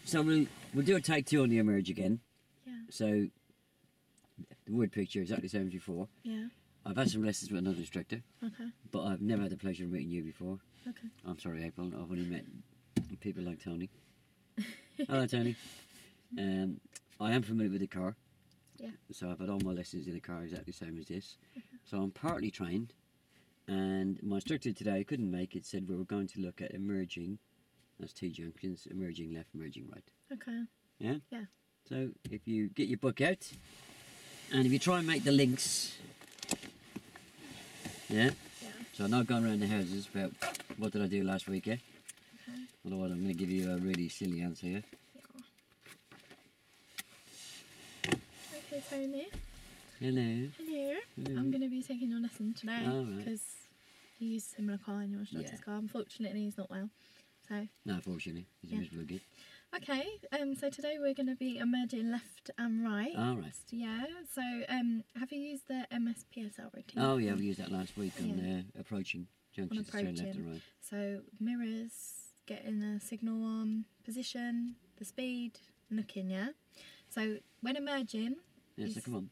So we'll do a take 2 on the emerge again. Yeah. So the word picture exactly the same as before. Yeah. I've had some lessons with another instructor, Okay. but I've never had the pleasure of meeting you before. Okay. I'm sorry, April. I've only met people like Tony. Hello, Tony. I am familiar with the car. Yeah. So I've had all my lessons in the car exactly the same as this. So I'm partly trained, and my instructor today couldn't make it, said we were going to look at emerging, that's T-junctions, emerging left, emerging right. Okay. Yeah? Yeah. So if you get your book out, and if you try and make the links, yeah? Yeah. So I'm not going around the houses about what did I do last week, yeah? Okay. Otherwise I'm going to give you a really silly answer, yeah? Okay, Tony. Hello. Hello. Hello. I'm going to be taking your lesson today All right. because you use a similar car in your instructor's Yeah. car. Unfortunately, he's not well. So, No, fortunately, it's Yeah. a miserable gig. okay. So today we're going to be emerging left and right. All right. Yeah. So, have you used the MSPSL routine? Oh yeah, we used that last week on Yeah. approaching junctions, turn left approaching. and right. So mirrors, getting the signal on, position, the speed, looking, yeah? So when emerging... Yeah, so is- come on.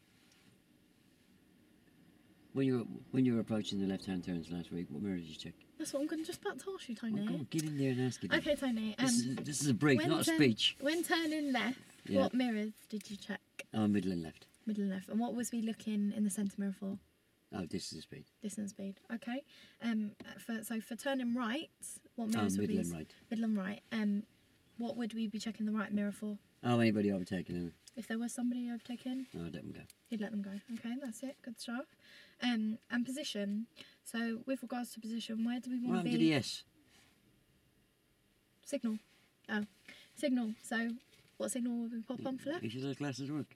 When you were approaching the left-hand turns last week, what mirror did you check? That's what I'm going to just about to ask you, Oh, Tony. go on, get in there and ask it. then. Okay, Tony. This is a brief, when not a turn- speech. When turning left, Yeah. what mirrors did you check? Oh, middle and left. Middle and left. And what was we looking in the centre mirror for? Oh, this is the speed. Distance, speed. Okay. For turning right, what Oh, mirrors would middle we and use? right. Middle and right. What would we be checking the right mirror for? Oh, anybody overtaking him? If there was somebody overtaken? Oh, let them go. You'd let them go. Okay, that's it. Good stuff. And position. So with regards to position, where do we What want to happened be? to the S? Signal. Oh, signal. So what signal would we pop on for left? If your glasses work.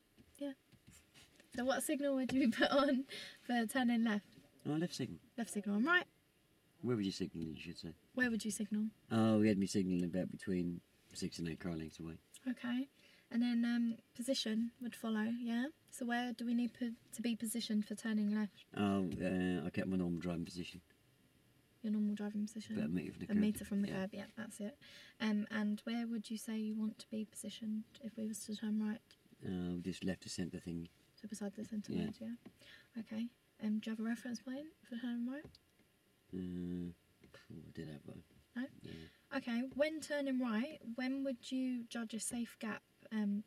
So what signal would we put on for turning left? Oh, left signal. Left signal on right. Where would you signal, you should say? Where would you signal? Oh, we had me signalling about between 6 and 8 car lengths away. Okay. And then position would follow, yeah? So where do we need to be positioned for turning left? Oh, I kept my normal driving position. Your normal driving position? About a metre from the A curb. metre from the Yeah. curb, yeah, that's it. And where would you say you want to be positioned if we was to turn right? This left to centre thing. So beside the centre Yeah. road, yeah? Okay. Do you have a reference point for turning right? I did have one. No? Yeah. Okay, when turning right, when would you judge a safe gap?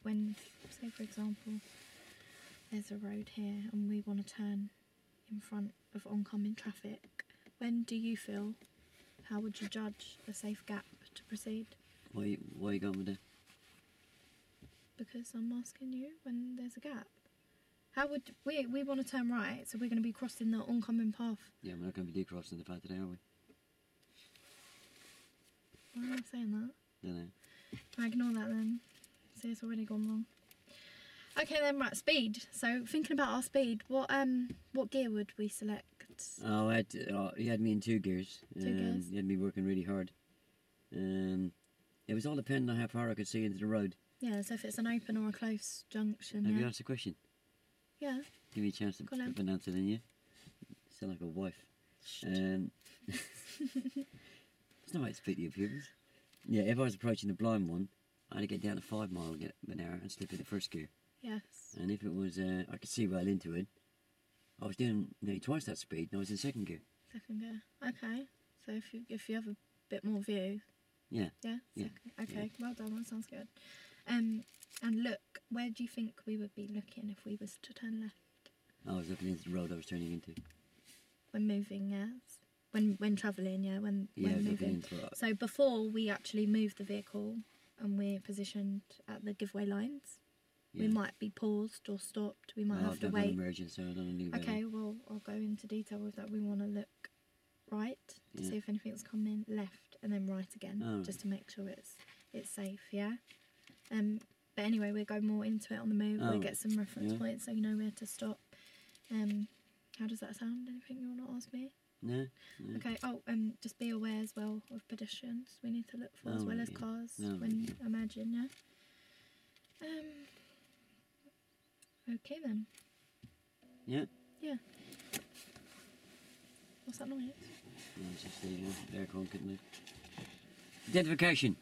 When, say for example, there's a road here and we want to turn in front of oncoming traffic, when do you feel, how would you judge a safe gap to proceed? Why are you going with that? Because I'm asking you when there's a gap. How would we want to turn right, so we're going to be crossing the oncoming path. Yeah, we're not going to be decrossing the path today, are we? Why am I saying that? No, no. I ignore that then. See, it's already gone wrong. Okay then, right, speed. So thinking about our speed, what gear would we select? Oh, he had me in 2 gears. Two gears. He had me working really hard. It was all depending on how far I could see into the road. Yeah, so if it's an open or a close junction, Have yeah. you asked a question? Yeah. Give me a chance to Go on then. give an answer, then you sound like a wife. It's not right to speak to your pupils. Yeah, if I was approaching the blind one, I had to get down to 5 miles an hour and slip in the first gear. Yes. And if it was, I could see well into it, I was doing nearly twice that speed and I was in 2nd gear. Second gear. Okay. So if you have a bit more view. Yeah. Yeah. Yeah. Okay. Well done. That sounds good. And look, where do you think we would be looking if we was to turn left I was looking into the road I was turning into. when moving? Yes. When travelling, yeah. When Yeah, I was looking moving. into it. So before we actually move the vehicle and we're positioned at the giveaway lines, we Yeah. might be paused or stopped. We might Oh, have to I've done wait. emergence, so I don't know about Okay, well, I'll go into detail with that. We want to look right to Yeah. see if anything's coming left and then right again, Oh. just to make sure it's safe, yeah? But anyway, we'll go more into it on the move. Oh, We'll get some reference yeah. points so you know where to stop. How does that sound? Anything you want to ask me? No? No. Okay. Oh, just be aware as well of pedestrians. We need to look for as Oh, well right, as yeah. cars Oh, when right, emerging. Yeah. Okay then. Yeah? Yeah. What's that noise? No, it's just the aircon couldn't move. Identification.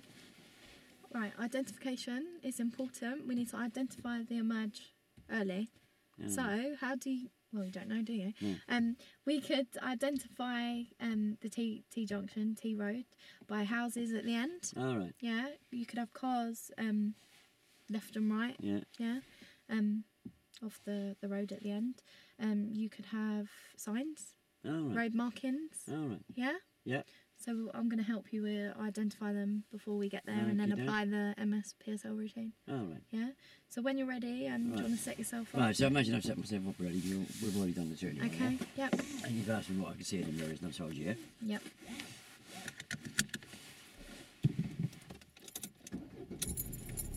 Right, identification is important. We need to identify the emerge early. Yeah. So, how do you... Well, you don't know, do you? Yeah. We could identify the T junction, T road, by houses at the end. All right. Yeah, you could have cars left and right. Yeah. Yeah, off the road at the end. You could have signs, All right. road markings. All right. Yeah. Yeah. So I'm going to help you identify them before we get there, and then Okey-doke. apply the MS-PSL routine. All right. Yeah. So when you're ready, do you Right. want to set yourself up? Right. So imagine I've set myself up already. We've already done this earlier. Okay. Yeah? Yep. And you've asked me what I can see in the mirrors, and I've told you. Yeah. Yep.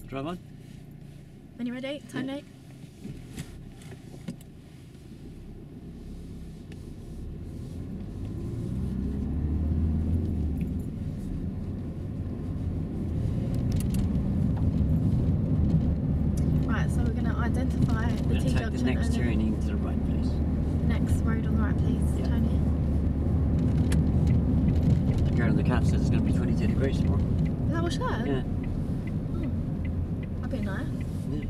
Drive on. When you're ready, time Yeah. date. Right, so we're going to identify We're the going T to take junction the next and turning to the right, please. the next road on the right, please, Yeah. Tony. The girl in the cab says it's going to be 22 degrees tomorrow. Is that what she said? Yeah. Oh, that'd be nice. Yeah.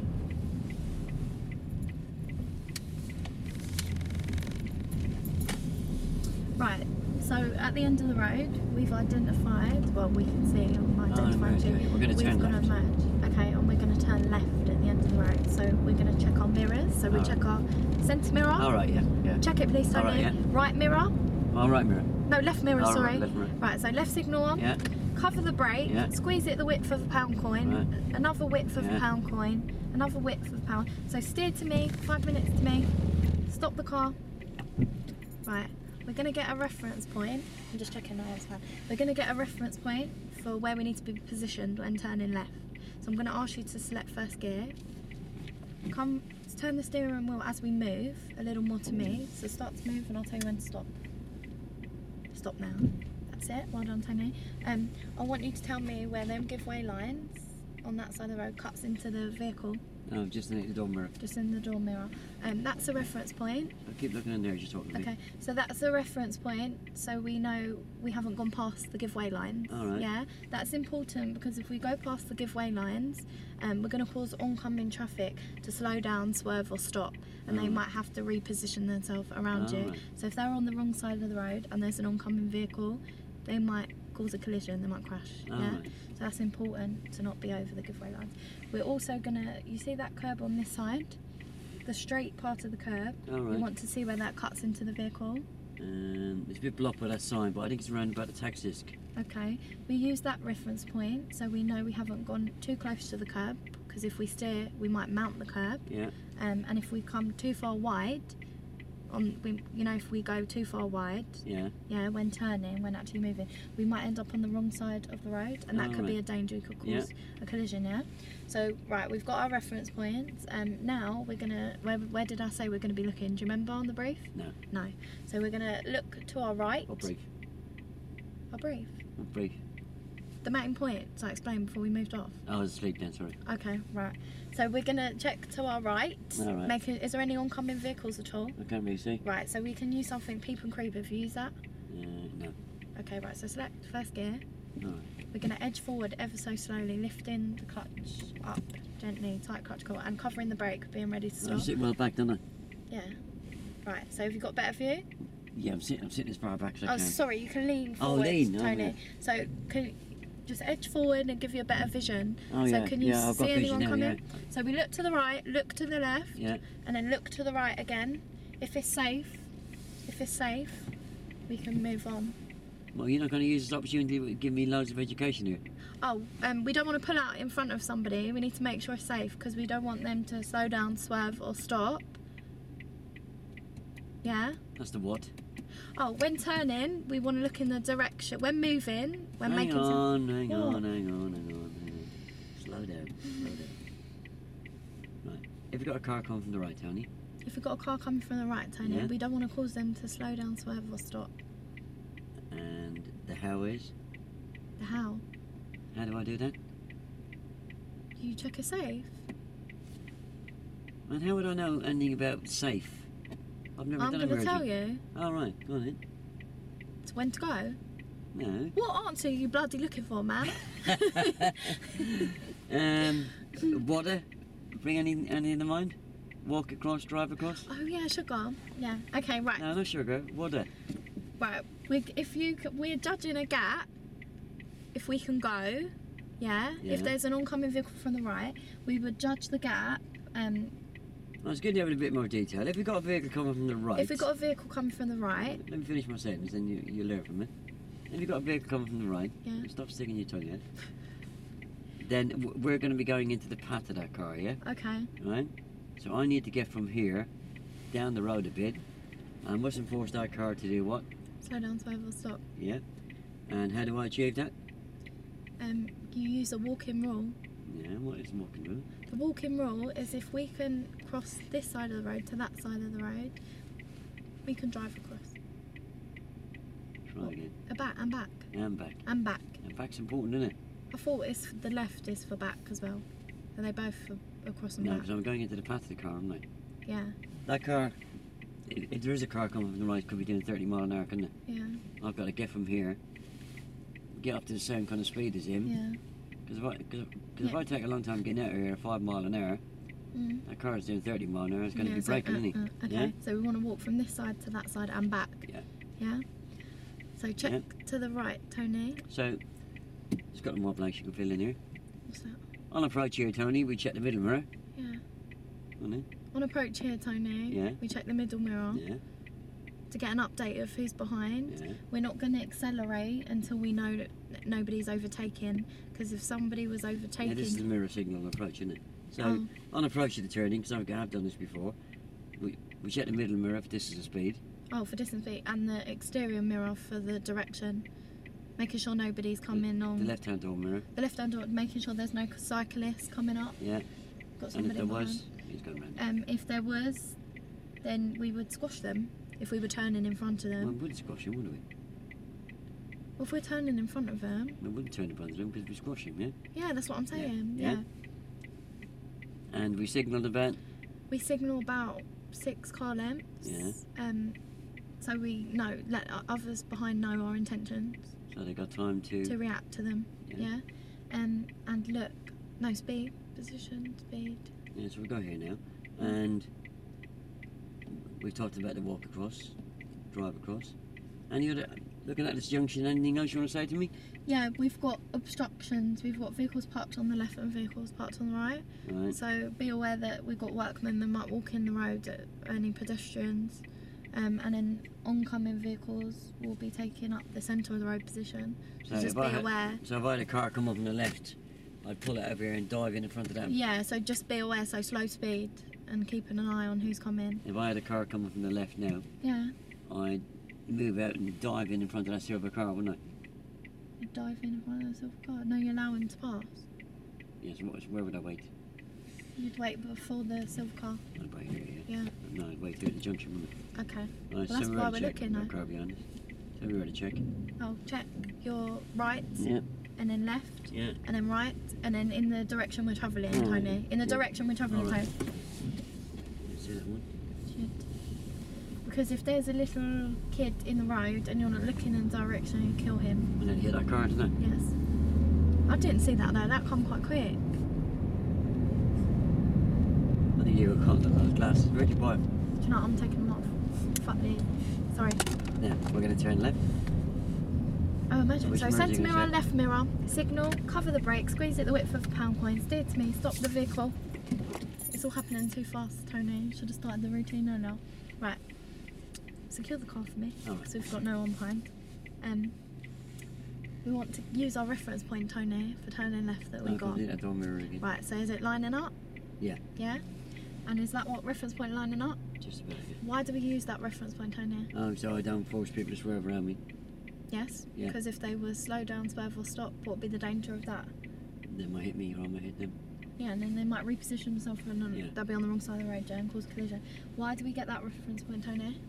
Right, so at the end of the road, we've identified, well, we can see, I'm identifying emerge, too. yeah. We're gonna We've turn got left. to merge. Okay, and we're going to turn left at the end of the road. So we're going to check our mirrors. So we Alright. check our centre mirror. All right. Yeah. Yeah. Check it, please, Tony. Alright, yeah. Right mirror. All right, mirror. No, left mirror, Alright, sorry. left mirror. Right, so left signal on. Yeah. Cover the brake. Yeah. Squeeze it the width of a pound coin. Right. Another width of a Yeah. pound coin. Another width of a pound. So steer to me, 5 minutes to me. Stop the car. Right, we're going to get a reference point. I'm just checking now. We're going to get a reference point for where we need to be positioned when turning left. So I'm going to ask you to select first gear. Turn the steering wheel as we move a little more to me. So start to move and I'll tell you when to stop. Stop now. That's it. Well done, Tony. I want you to tell me where them giveaway lines on that side of the road cuts into the vehicle, Oh, just in the door mirror. just in the door mirror. That's a reference point. I keep looking in there. Just talking to me. Okay, so that's a reference point, so we know we haven't gone past the giveaway lines. Alright. Yeah, that's important because if we go past the giveaway lines, we're going to cause oncoming traffic to slow down, swerve, or stop, and they Alright. might have to reposition themselves around you. Alright. So if they're on the wrong side of the road and there's an oncoming vehicle, they might cause a collision, they might crash. Yeah, Alright. so that's important to not be over the giveaway lines. We're also gonna, you see that curb on this side, the straight part of the curb. All We right. want to see where that cuts into the vehicle. It's a bit blocked by that sign, but I think it's around about the tax disc. Okay, we use that reference point so we know we haven't gone too close to the curb, because if we steer we might mount the curb, Yeah. and if we come too far wide, if we go too far wide, Yeah. yeah, when turning, when actually moving, we might end up on the wrong side of the road, and that could be Alright. a danger, it could cause Yeah. a collision. Yeah, so right, we've got our reference points. Now we're gonna, where did I say we're gonna be looking? Do you remember on the brief? No. So we're gonna look to our right. Or brief. Our brief. Or brief. The main point, so I explained before we moved off. I was asleep then. Sorry. Okay, right. So we're gonna check to our right. Alright. Is there any oncoming vehicles at all? I can't really see. Right, so we can use something peep and creep. Have you used that? No. Okay, right. So select first gear. All right. We're gonna edge forward ever so slowly, lifting the clutch up gently, tight clutch cord, and covering the brake, being ready to I stop. sit well back, don't I? Yeah. Right. So have you got better view? Yeah, I'm sitting as far back as I Oh, can. sorry. You can lean Oh, forward, lean, oh, Tony. yeah. So can just edge forward and give you a better vision. Oh, so yeah. can you Yeah, I've got see vision anyone now, coming? So we look to the right, look to the left, Yeah. and then look to the right again. If it's safe, we can move on. Well, you're not going to use this opportunity to give me loads of education here. Oh, we don't want to pull out in front of somebody. We need to make sure it's safe because we don't want them to slow down, swerve, or stop. Yeah. That's the what? Oh, when turning, we want to look in the direction. When moving, when Hang making on. Slow down. Right. If you've got a car coming from the right, Tony. If we've got a car coming from the right, Tony, Yeah. we don't want to cause them to slow down, swerve, or stop. And the how is? The how? How do I do that? You check a safe. And how would I know anything about safe? I've never I'm done going to emerging. tell you. All right, go on then. It's when to go. No. What answer are you bloody looking for, man? Water? Bring any in the mind? Walk across, drive across? Oh yeah, sugar. Yeah. Okay, right. No, no sugar. Water. Right. We're judging a gap. If we can go, yeah. Yeah. If there's an oncoming vehicle from the right, we would judge the gap. Well, it's good to have a bit more detail. If we've got a vehicle coming from the right... If we've got a vehicle coming from the right, Let me finish my sentence, then you learn from it. If you've got a vehicle coming from the right, Yeah. stop sticking your tongue out. Then we're going to be going into the path of that car, yeah? okay. Right? So I need to get from here down the road a bit. I mustn't force that car to do what? Slow down, swerve, or stop. Yeah. And how do I achieve that? You use a walk-in rule. Yeah, what is walking rule? The walk-in rule is if we can cross this side of the road to that side of the road, we can drive across. Try again. Back and back And back. and back. And back's important, isn't it? I thought the left is for back as well. Are they both for across and No, back? because I'm going into the path of the car, aren't I? Yeah, That car, if there is a car coming from the right, could be doing 30 mile an hour, couldn't it? yeah, I've got to get from here, get up to the same kind of speed as him. yeah. Because if I take a long time getting out of here at 5 mile an hour, Mm. that car is doing 30 mile an hour, it's going to Yeah, be so, braking, isn't he? Okay, Yeah? so we want to walk from this side to that side and back. Yeah. Yeah? So check to the right, Tony. So, there's got more blanks you can fill in here. What's that? On approach here, Tony, we check the middle mirror. Yeah. On it. On approach here, Tony, Yeah. we check the middle mirror Yeah, to get an update of who's behind. yeah. We're not going to accelerate until we know that nobody's overtaking, because if somebody was Yeah, overtaking... this is the mirror signal on approach, isn't it? So, Oh. on approach of the turning, because I've done this before, we check the middle mirror if this is a speed. Oh, for distance feet, and the exterior mirror for the direction, making sure nobody's coming on The left-hand door mirror. the left-hand door, making sure there's no cyclists coming up. Yeah. Got And if somebody there behind. was, he's gone round. If there was, then we would squash them if we were turning in front of Well, we them. wouldn't squash him, would we? Well, if we're turning in front of them, We wouldn't turn in front of him because we squash him, yeah? yeah, that's what I'm saying. Yeah. Yeah. And we signalled about, We signal about 6 car lengths. Yeah. So we know, let others behind know our intentions so they got time to react to them. Yeah. Yeah. And look, no speed, position, speed. Yeah, so we go here now. And we talked about the walk across, drive across. And you're looking at this junction, anything else you want to say to me? Yeah, we've got obstructions. We've got vehicles parked on the left and vehicles parked on the right. Right. So be aware that we've got workmen that might walk in the road at any pedestrians. And then oncoming vehicles will be taking up the centre of the road position. So just be aware. So if I had a car come up on the left, I'd pull it over here and dive in front of them. Yeah, so just be aware, so slow speed and keeping an eye on who's coming. If I had a car coming from the left now, Yeah, I'd move out and dive in front of that silver car, wouldn't I? you dive in front of the silver car. No, you're allowing to pass. Yes, where would I wait? You'd wait before the silver car. I'd wait here, yeah. Yeah, No, I'd wait through the junction, wouldn't okay. I? Well, that's why we're looking now. now. Car behind us. So we're ready to check. Oh, check your right Yeah, and then left yeah. and then right and then in the direction we're travelling, Oh, Tony. In the yeah. direction we're travelling, Alright. Tony. Let's see that one. Because if there's a little kid in the road and you're not looking in the direction, you kill him. And then hit that car, didn't Yes. I didn't see that though. That come quite quick. I think you were caught in those glasses. Where'd you buy them? Do you know what? I'm taking them off. Fuck me. Sorry. Now, we're going to turn left. Oh, imagine. Which So mirror centre is it gonna mirror, check? left mirror, signal, cover the brake, squeeze it the width of a pound coin, steer to me, stop the vehicle. It's all happening too fast, Tony. Should have started the routine earlier. Right. Secure the car for me, Alright. because we've got no one behind. We want to use our reference point, Tony, for turning left that we I'll got. do that door mirror again. Right, so is it lining up? Yeah. Yeah? And is that what reference point lining up? Just about it. Why do we use that reference point, Tony? Oh, so I don't force people to swerve around me. Yes? Yeah. Because if they were slow down, swerve or stop, what would be the danger of that? They might hit me or I might hit them. Yeah, and then they might reposition themselves and Yeah. they'll be on the wrong side of the road, yeah, and cause collision. Why do we get that reference point, Tony?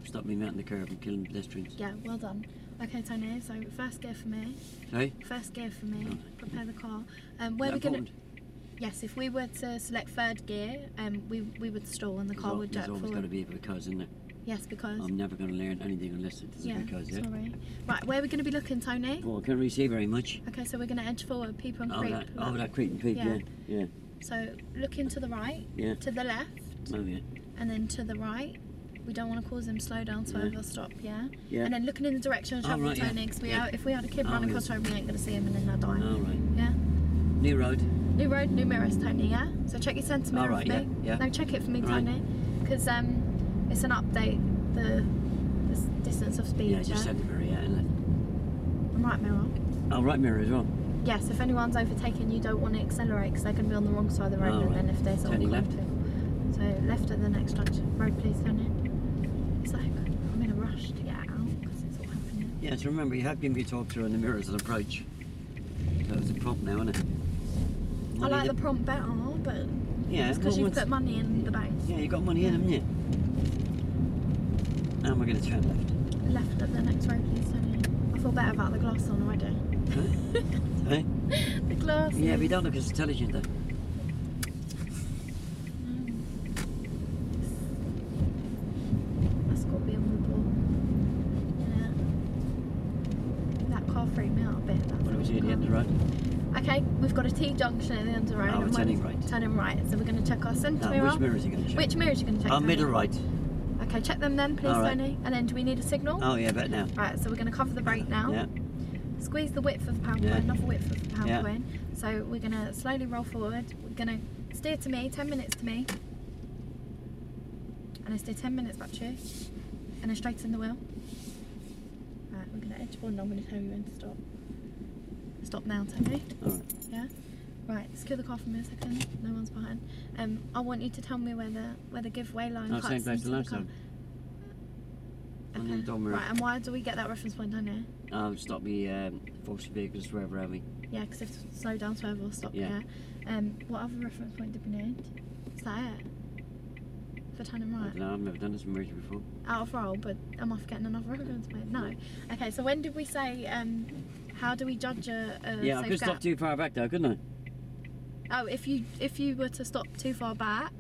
Stop me mounting the curb and killing pedestrians. Yeah, well done. Okay, Tony, so first gear for me. Sorry? First gear for me. Oh. Prepare the car. Is Where that we gonna? important? Yes, if we were to select third gear, we would stall and the car would There's jerk always got forward. to be a because, isn't there? Yes, because. I'm never going to learn anything unless it is Yeah, because, yeah. sorry. Right, where are we going to be looking, Tony? Well, I can't really see very much. Okay, so we're going to edge forward, Peep and Creep. That Creep and Peep, Yeah. yeah. So looking to the right, Yeah. to the left, Oh, yeah. and then to the right. We don't want to cause them slow down, swerve or stop, yeah? Yeah. And then looking in the direction of travel, right, yeah. Tony, because Yeah. if we had a kid running across the road, we ain't going to see him and then they'll die. All right. Yeah? New road. New road, new mirrors, Tony, yeah? So check your centre mirror All right, for me. yeah. No, check it for me, Right. Tony. Because it's an update, the distance of speed, Yeah, just set the mirror, yeah. And right mirror. Oh, right mirror as well. Yes, if anyone's overtaken, you don't want to accelerate because they're going to be on the wrong side of the road, Oh, and right. then if there's Turning left. So left at the next road, please, Tony. It's like I'm in a rush to get out because it's all happening. Yeah, so remember, you have given me a talk through on the mirrors at approach. That was a prompt now, isn't it? I like the prompt better, but Yeah, it's because well, you've once- put money in the bank. Yeah, you got money in, haven't you? Now we're going to turn left. Left at the next road, please, Tony. I feel better about the glass on already. Huh? The glass. Yeah, but you don't look as intelligent though. That's got to be on the ball. Yeah. That car freaked me out a bit. What do we see at the end of the road? Okay, we've got a T-junction at the end of the road. Oh, and we're turning right. Turning right. So we're going to check our centre No, mirror. which mirrors are you going to check? Which mirrors are you going to check? Oh, Tony? middle right. Okay, check them then, please, All right. Tony. And then do we need a signal? Oh, yeah, better now. Right, so we're going to cover the brake now. Yeah. Squeeze the width of the power Yeah. point, another width of the power Yeah. point. So we're going to slowly roll forward. We're going to steer to me, 10 minutes to me. And I steer 10 minutes back to you. And then straighten the wheel. Right, we're going to edge forward and I'm going to tell you when to stop. Stop now, Tony. All right. Yeah? Right, secure the car for me a second. No one's behind. I want you to tell me where the giveaway line Oh, cuts same place into as the last car. time. On the Okay. door mirror. Right, and why do we get that reference point on here? Stop me forced vehicles wherever around me. Yeah, because if slow down, swerve or stop, Yeah. yeah. What other reference point did we need? Is that it? For turning I right? don't know, I've never done this merger before. Out of roll, but am I forgetting another reference point? No. Okay, so when did we say, how do we judge a Yeah, I safe could gap? stop too far back though, couldn't I? Oh, if you were to stop too far back,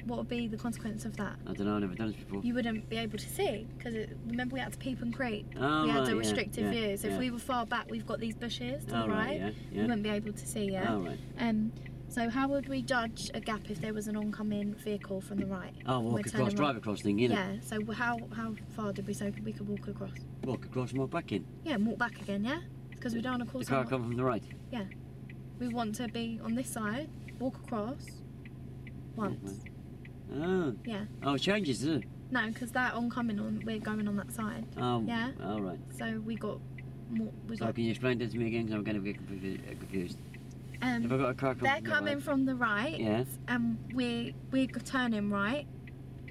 what would be the consequence of that? I don't know, I've never done this before. You wouldn't be able to see because remember we had to peep and creep. Oh, We had right, a yeah, restricted yeah, view. So yeah. if we were far back, we've got these bushes to Oh, the right, right. yeah, You yeah. wouldn't be able to see. Yeah. Oh, right. So how would we judge a gap if there was an oncoming vehicle from the right? Oh, We're walk across, turning drive across thing, you know. Yeah. So how far did we say we could walk across? Walk across and walk back in. Yeah, and walk back again. Yeah. Because we don't want to The cause. car come from the right. Yeah. We want to be on this side, walk across. Once. Oh. Yeah. Oh, it changes, does it? No, because that oncoming we're going on that side. Oh. Yeah. All right. So we got more. We So got. can you explain that to me again? Because I'm going to get confused. If I've got a car They're coming from the coming right. from the right, Yeah. and we're turning right.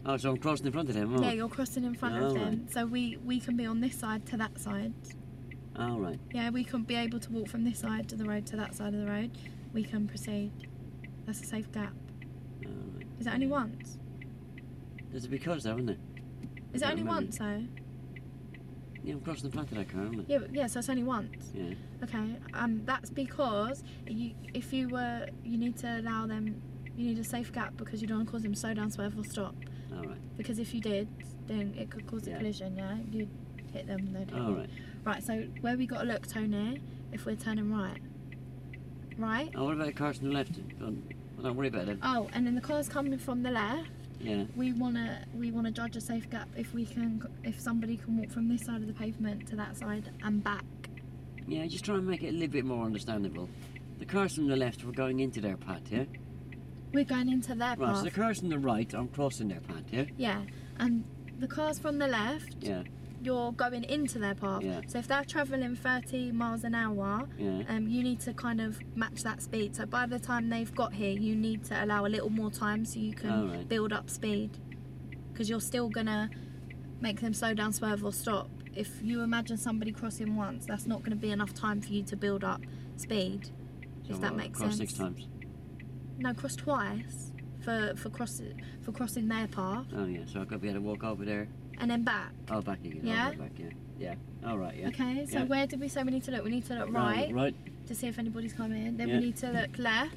Oh, so I'm crossing in front of them. Oh. Yeah, you're crossing in front Oh, of them, so we can be on this side to that side. All right. Yeah, we can be able to walk from this side of the road to that side of the road. We can proceed. That's a safe gap. All right. Is it only once? There's a because though, isn't there? Is it don't only remember. once though? Yeah, I'm crossing the front of that car, aren't I? Yeah, so it's only once. Yeah. Okay, that's because you need to allow them. You need a safe gap because you don't want to cause them slow down, swerve, or stop. All right. Because if you did, then it could cause a Yeah. collision. Yeah, you'd hit them. They'd hit All you. right. Right. So where we got to look, Tony, if we're turning right. Right. Oh, what about the cars from the left? Don't worry about them. Oh, and then the cars coming from the left. Yeah. We wanna judge a safe gap if somebody can walk from this side of the pavement to that side and back. Yeah, just try and make it a little bit more understandable. The cars from the left were going into their path, yeah? We're going into their Right, so path. the cars from the right, I'm crossing their path, yeah? Yeah, and the cars from the left, Yeah, you're going into their path. Yeah. So if they're travelling 30 miles an hour, yeah. you need to kind of match that speed. So by the time they've got here, you need to allow a little more time so you can Alright. build up speed. Because you're still gonna make them slow down, swerve, or stop. If you imagine somebody crossing once, that's not going to be enough time for you to build up speed. So if that what, makes cross sense. 6 times. No, cross twice for crossing their path Oh yeah, so I've got to be able to walk over there. and then back. Oh, back again. Yeah? I'll go back, yeah. Yeah. All right, yeah. Okay, so Yeah. where did we say we need to look? We need to look Oh, right right. to see if anybody's coming. Then Yeah. we need to look left.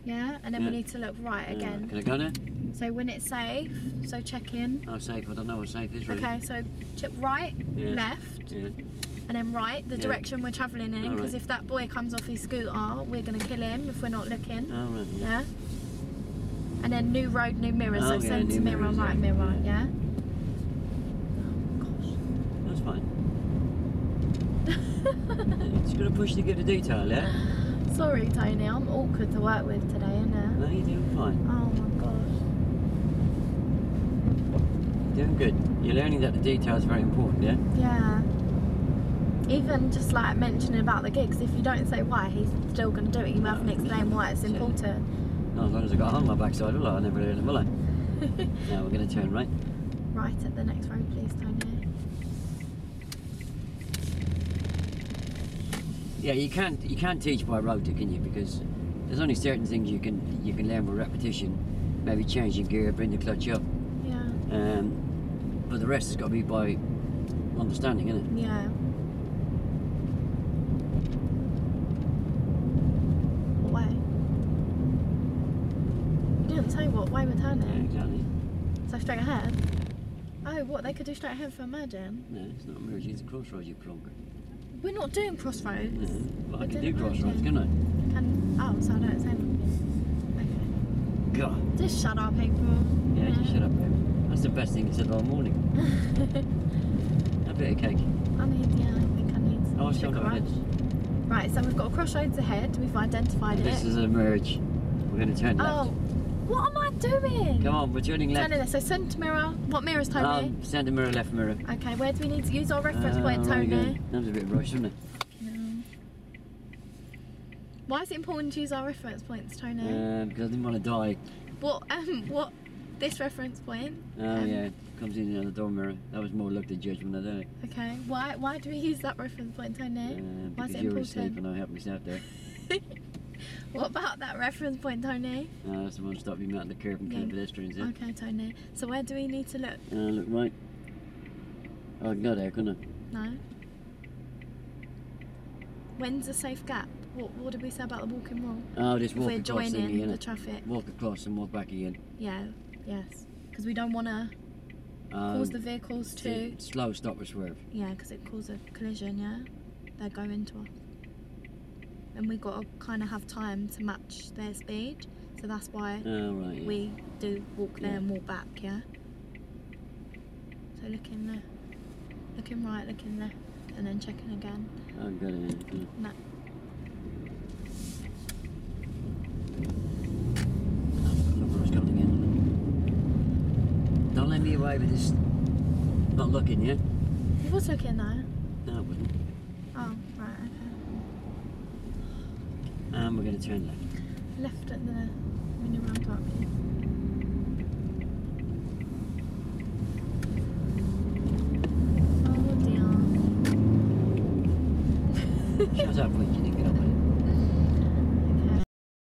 Yeah, and then we Yeah. need to look right again. Can I go now? So when it's safe, so check in. Oh, safe. I don't know what safe is really. Okay, so right, Yeah. left, Yeah. and then right, the Yeah. direction we're travelling in. All Because right. if that boy comes off his scooter, we're going to kill him if we're not looking. Oh, right. Yeah. Yeah? And then new road, new mirrors. Oh, So yeah, centre new mirror, mirrors, right yeah. mirror, Yeah. yeah? Oh, That's fine. It's going to push to give the detail, yeah? gosh. Sorry, Tony. I'm awkward to work with today, innit? No, you're doing fine. Oh my gosh. You're doing good. You're learning that the detail is very important, yeah? Yeah. Even just like mentioning about the gigs, if you don't say why, he's still going to do it. You haven't explained why it's Yeah. important. Not as long as I got a hole on my backside, will I? I never learned it, will I? Now we're going to turn right. Right at the next road, please, Tony. Yeah, you can't teach by rote, can you? Because there's only certain things you can learn with repetition. Maybe change your gear, bring the clutch up. Yeah. But the rest has got to be by understanding, isn't it? Yeah. What way? You didn't say what way we're Yeah, turning. exactly. So straight ahead? Oh, what? They could do straight ahead for merging? No, it's not merging, it's a crossroads, you plonker. We're not doing crossroads. No, but I We're can do doing crossroads, merging. can I? Oh, so I don't say anything. God. Okay. Just shut up, April. Yeah, just shut up, baby. That's the best thing you said all morning. A bit of cake. I think I need Oh, it's still sugar got rush. ahead. Right, so we've got crossroads ahead. We've identified This it. is a merge. We're going to turn left. Oh, what am I doing? Come on, we're turning left. Turning this. So centre mirror. What mirror's Tony? Centre mirror, left mirror. Okay, where do we need to use our reference point, right, Tony? good. That was a bit rushed, wasn't it? Why is it important to use our reference points, Tony? Because I didn't want to die. What this reference point? Oh yeah, comes in on the door mirror. That was more luck than judgment, I don't know. Okay. Why do we use that reference point, Tony? Why is Because it you were asleep important? and I helped myself there. What about that reference point, Tony? That's the one to stop you mounting the curb and killing Yeah. pedestrians, yeah? Okay, Tony. So where do we need to look? Look right. Oh, I can go there, couldn't No. When's a safe gap? What did we say about the walking rule? I? Oh, just If walk we're across thingy, joining the innit? traffic. Walk across and walk back again. Yeah. Yes. Because we don't want to cause the vehicles to. Slow stop or swerve. Yeah, because it causes a collision. Yeah. They go into us. And we got to kind of have time to match their speed. So that's why Oh, right, yeah. we do walk there Yeah. and walk back. Yeah. So looking left, looking right, looking left, and then checking again. Oh, got it, yeah. No. Look where it's coming again. Don't let me away with this not looking, yeah? He was looking though. No, it wasn't. Oh, right, okay. And we're going to turn left. Left at the mini roundabout, please. Oh dear. Shut up, Winky.